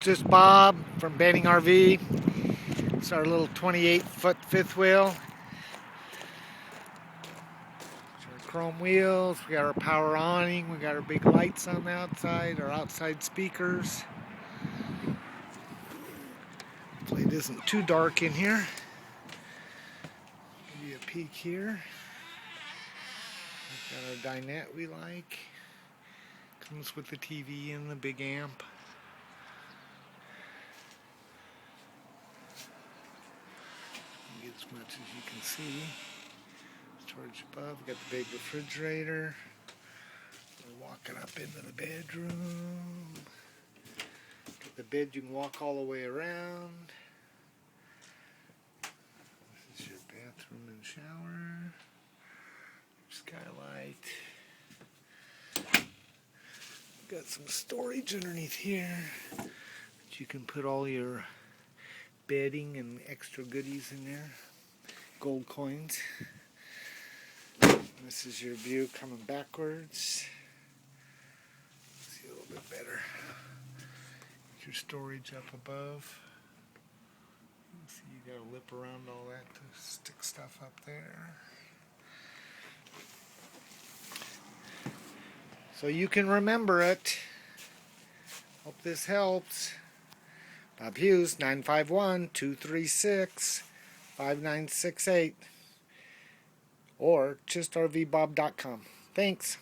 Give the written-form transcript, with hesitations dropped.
just Bob from Banning RV. It's our little 28-foot fifth wheel. Our chrome wheels. We got our power awning. We got our big lights on the outside. Our outside speakers. Hopefully it isn't too dark in here. Give you a peek here. We've got our dinette we like. Comes with the TV and the big amp. Get as much as you can see. Storage above. Got the big refrigerator. We're walking up into the bedroom. Got the bed you can walk all the way around. This is your bathroom and shower. Skylight. Got some storage underneath here. You can put all your bedding and extra goodies in there. Gold coins. This is your view coming backwards. See a little bit better. Get your storage up above. See, you got to lip around all that to stick stuff up there. So you can remember it. Hope this helps. Bob Hughes, 951-236-5968 or justrvbob.com. Thanks.